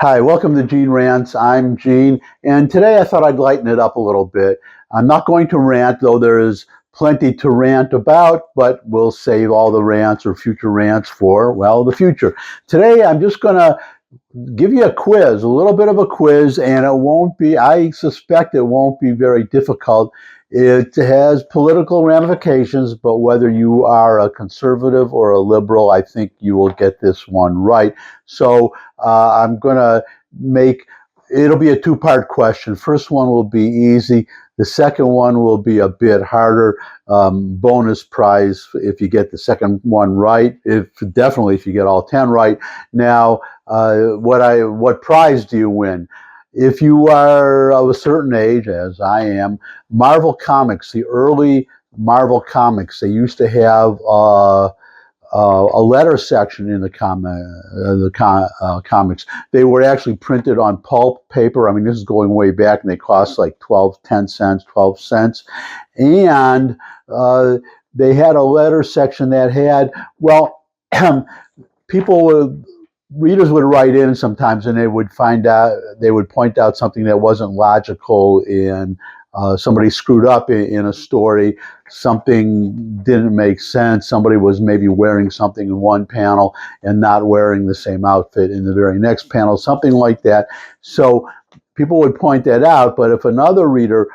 Hi, welcome to Gene Rants. I'm Gene, and today I thought I'd lighten it up a little bit. I'm not going to rant, though there is plenty to rant about, but we'll save all the rants or future rants for, well, the future. Today I'm just going to give you a quiz, a little bit of a quiz, and it won't be, I suspect it won't be very difficult. It has political ramifications, but whether you are a conservative or a liberal, I think you will get this one right. So I'm going to it'll be a two-part question. First one will be easy. The second one will be a bit harder. Bonus prize if you get the second one right. Definitely if you get all 10 right. Now, what prize do you win? If you are of a certain age, as I am, Marvel Comics, the early Marvel Comics, they used to have a letter section in the comics. They were actually printed on pulp paper. I mean, this is going way back, and they cost like 10 cents, 12 cents. And they had a letter section that had, well, readers would write in sometimes, and they would point out something that wasn't logical in somebody screwed up in a story. Something didn't make sense. Somebody was maybe wearing something in one panel and not wearing the same outfit in the very next panel, something like that. So people would point that out, but if another reader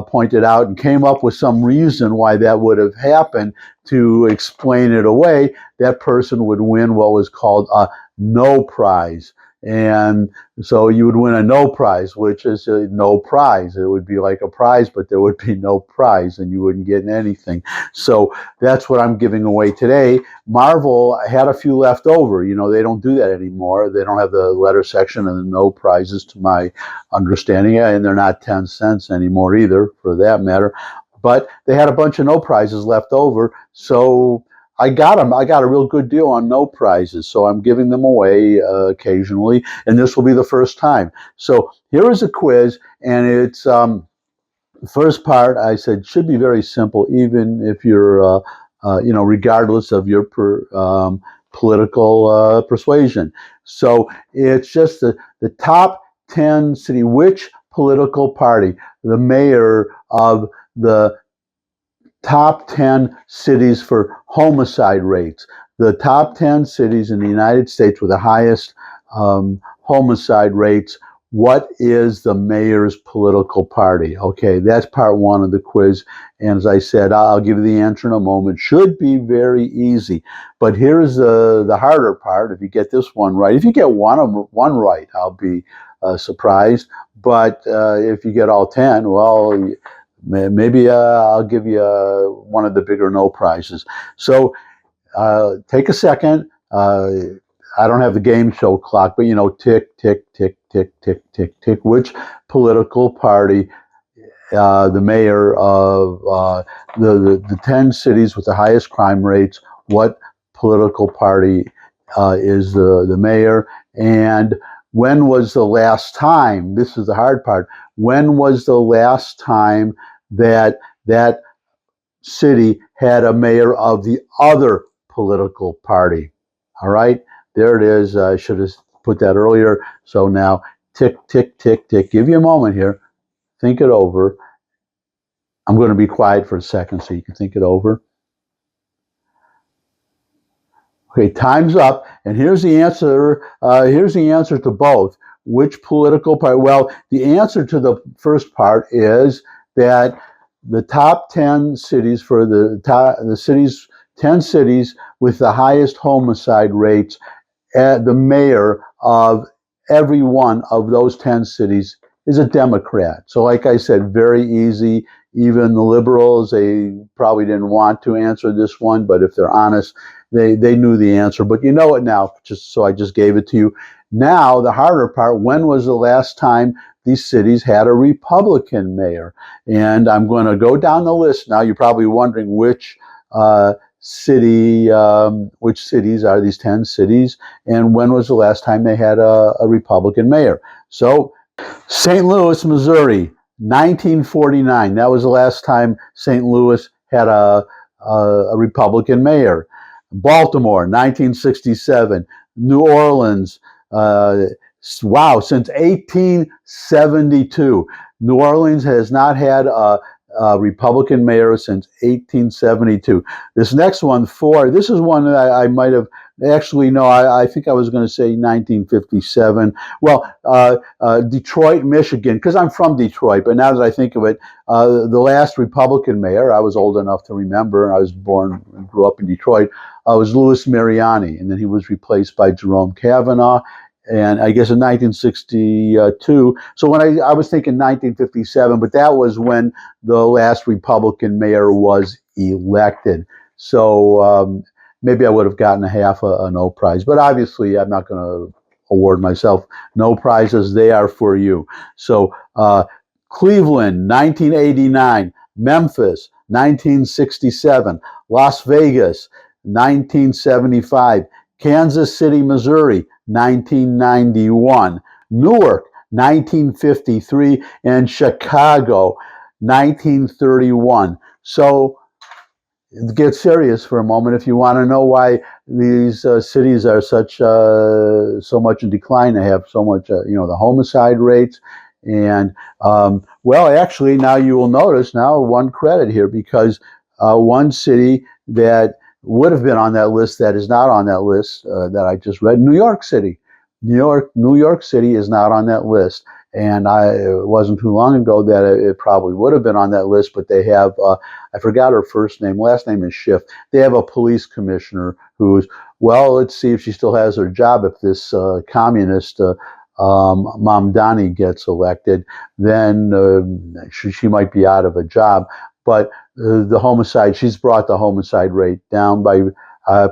pointed out and came up with some reason why that would have happened to explain it away, that person would win what was called a no prize. And so you would win a no prize, which is a no prize. It would be like a prize, but there would be no prize, and you wouldn't get anything. So that's what I'm giving away today. Marvel had a few left over. You know, they don't do that anymore. They don't have the letter section and the no prizes, to my understanding, and they're not 10 cents anymore either, for that matter. But they had a bunch of no prizes left over, so I got them. I got a real good deal on no prizes, so I'm giving them away occasionally, and this will be the first time. So here is a quiz, and it's the first part I said should be very simple, even if you're, regardless of your political persuasion. So it's just the top 10 city, which political party, the mayor of the top 10 cities for homicide rates. The top 10 cities in the United States with the highest homicide rates. What is the mayor's political party? Okay, that's part one of the quiz. And as I said, I'll give you the answer in a moment. Should be very easy. But here's the harder part. If you get this one right, if you get one right, I'll be surprised. But if you get all 10, well, maybe I'll give you one of the bigger no prizes. So take a second. I don't have the game show clock, but tick, tick, tick, tick, tick, tick, tick. Which political party, the mayor of the 10 cities with the highest crime rates, what political party is the mayor? And when was the last time, this is the hard part, when was the last time that city had a mayor of the other political party? All right, there it is. I should have put that earlier. So now, tick, tick, tick, tick. Give you a moment here. Think it over. I'm going to be quiet for a second so you can think it over. Okay, time's up, and here's the answer. Here's the answer to both. Which political party? Well, the answer to the first part is that the top 10 cities for the 10 cities with the highest homicide rates, the mayor of every one of those 10 cities is a Democrat. So like I said, very easy. Even the liberals, they probably didn't want to answer this one, but if they're honest, they knew the answer. But you know it now, so I just gave it to you. Now, the harder part, when was the last time these cities had a Republican mayor? And I'm going to go down the list now. You're probably wondering which cities are these 10 cities, and when was the last time they had a Republican mayor? So, St. Louis, Missouri, 1949. That was the last time St. Louis had a Republican mayor. Baltimore, 1967. New Orleans, Wow, since 1872. New Orleans has not had a Republican mayor since 1872. This next one, this is one that I might have, actually, no, I think I was going to say 1957. Well, Detroit, Michigan, because I'm from Detroit, but now that I think of it, the last Republican mayor, I was old enough to remember, I was born and grew up in Detroit, was Louis Mariani, and then he was replaced by Jerome Kavanaugh. And I guess in 1962. So when I was thinking 1957, but that was when the last Republican mayor was elected. So maybe I would have gotten a half a no prize. But obviously, I'm not going to award myself no prizes. They are for you. So Cleveland, 1989. Memphis, 1967. Las Vegas, 1975. Kansas City, Missouri, 1991. Newark, 1953. And Chicago, 1931. So get serious for a moment. If you want to know why these cities are so much in decline, they have so much, the homicide rates. And well, actually, now you will notice now one credit here, because one city that would have been on that list that is not on that list that I just read, New York City. New York City is not on that list. And it wasn't too long ago that it probably would have been on that list, but they have, I forgot her first name, last name is Schiff. They have a police commissioner who's, well, let's see if she still has her job. If this communist Mamdani gets elected, then she might be out of a job. But the homicide, she's brought the homicide rate down by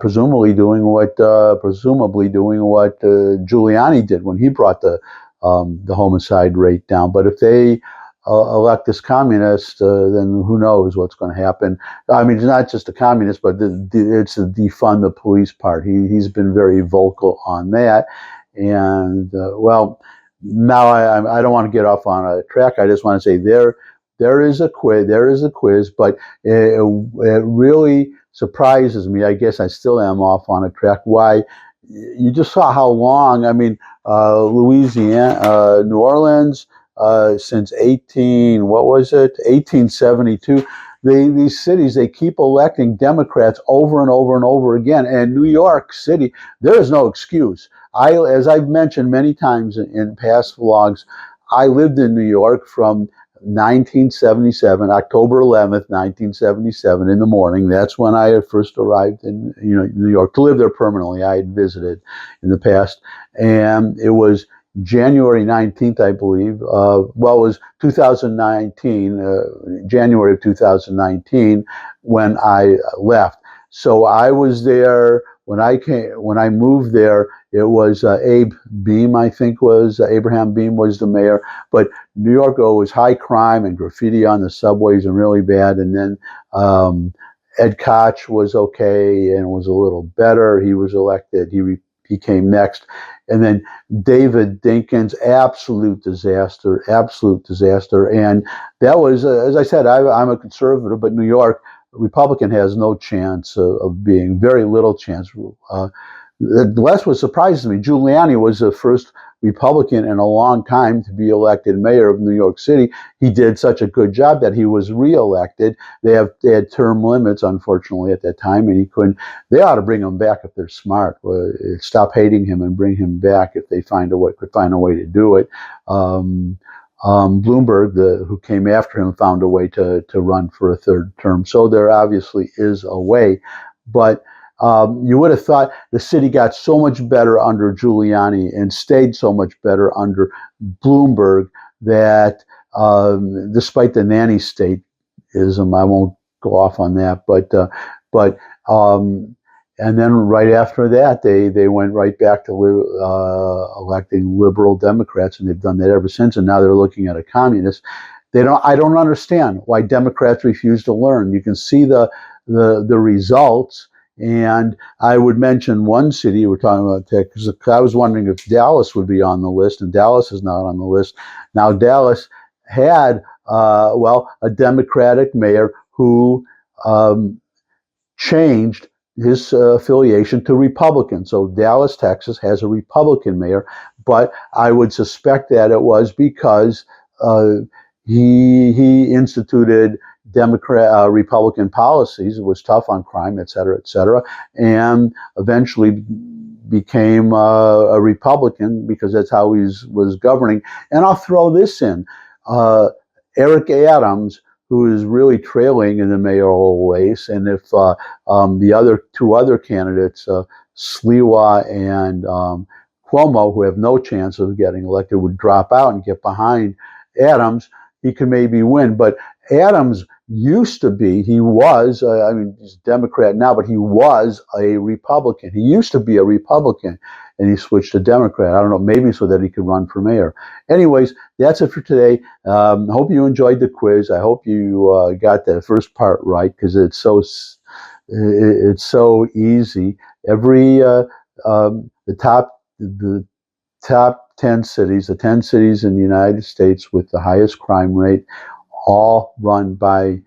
presumably doing what Giuliani did when he brought the homicide rate down. But if they elect this communist, then who knows what's going to happen. I mean, it's not just the communist, but it's the defund the police part. He's been very vocal on that. And well, now I don't want to get off on a track. I just want to say there is a quiz, but it really surprises me. I guess I still am off on a track. Why? You just saw how long. I mean, Louisiana, New Orleans, since 1872. These cities, they keep electing Democrats over and over and over again. And New York City, there is no excuse. As I've mentioned many times in past vlogs, I lived in New York from 1977, October 11th, 1977, in the morning. That's when I first arrived in New York to live there permanently. I had visited in the past, and it was January 19th, I believe. Well, it was 2019, January of 2019, when I left. So I was there when I moved there. It was Abe Beam, I think Abraham Beam was the mayor. But New York was high crime and graffiti on the subways and really bad. And then Ed Koch was okay and was a little better. He was elected. He came next. And then David Dinkins, absolute disaster. And that was, as I said, I'm a conservative, but New York Republican has no chance of being, very little chance. That's what surprises me. Giuliani was the first Republican in a long time to be elected mayor of New York City. He did such a good job that he was reelected. They had term limits, unfortunately, at that time, and he couldn't. They ought to bring him back if they're smart. Stop hating him and bring him back if they could find a way to do it. Bloomberg, who came after him, found a way to run for a third term. So there obviously is a way, but you would have thought the city got so much better under Giuliani and stayed so much better under Bloomberg that despite the nanny stateism, I won't go off on that, but and then right after that, they went right back to electing liberal Democrats, and they've done that ever since. And now they're looking at a communist. I don't understand why Democrats refuse to learn. You can see the results. And I would mention one city we're talking about, because I was wondering if Dallas would be on the list, and Dallas is not on the list. Now, Dallas had, a Democratic mayor who changed his affiliation to Republican. So Dallas, Texas has a Republican mayor, but I would suspect that it was because uh, he instituted Republican policies. It was tough on crime, et cetera, and eventually became a Republican because that's how he was governing. And I'll throw this in. Eric Adams, who is really trailing in the mayoral race, and if the other two other candidates, Sliwa and Cuomo, who have no chance of getting elected, would drop out and get behind Adams, he could maybe win. But Adams used to be, he was, I mean, he's a Democrat now, but he was a Republican. He used to be a Republican, and he switched to Democrat. I don't know, maybe so that he could run for mayor. Anyways, that's it for today. I hope you enjoyed the quiz. I hope you got the first part right, because it's so easy. Every the top 10 cities, the 10 cities in the United States with the highest crime rate, all run by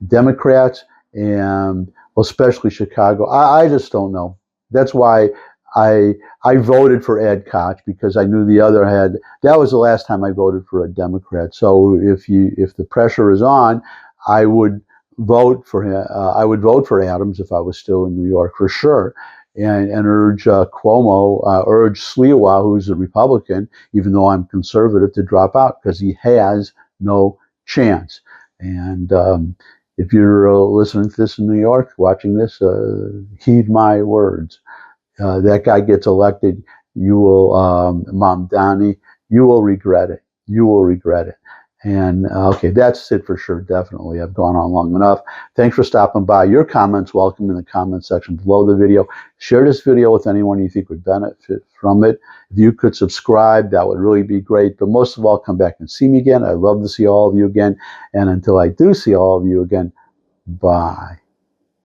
Democrats, and well, especially Chicago. I just don't know. That's why I voted for Ed Koch, because I knew the other had. That was the last time I voted for a Democrat. So if the pressure is on, I would vote for him. I would vote for Adams if I was still in New York for sure, and urge Cuomo, urge Sliwa, who's a Republican, even though I'm conservative, to drop out because he has no chance. And if you're listening to this in New York, watching this, heed my words. That guy gets elected, you will, Mamdani, you will regret it. You will regret it. And okay, that's it for sure. Definitely. I've gone on long enough. Thanks for stopping by. Your comments welcome in the comment section below the video. Share this video with anyone you think would benefit from it. If you could subscribe, that would really be great. But most of all, come back and see me again. I'd love to see all of you again. And until I do see all of you again, bye.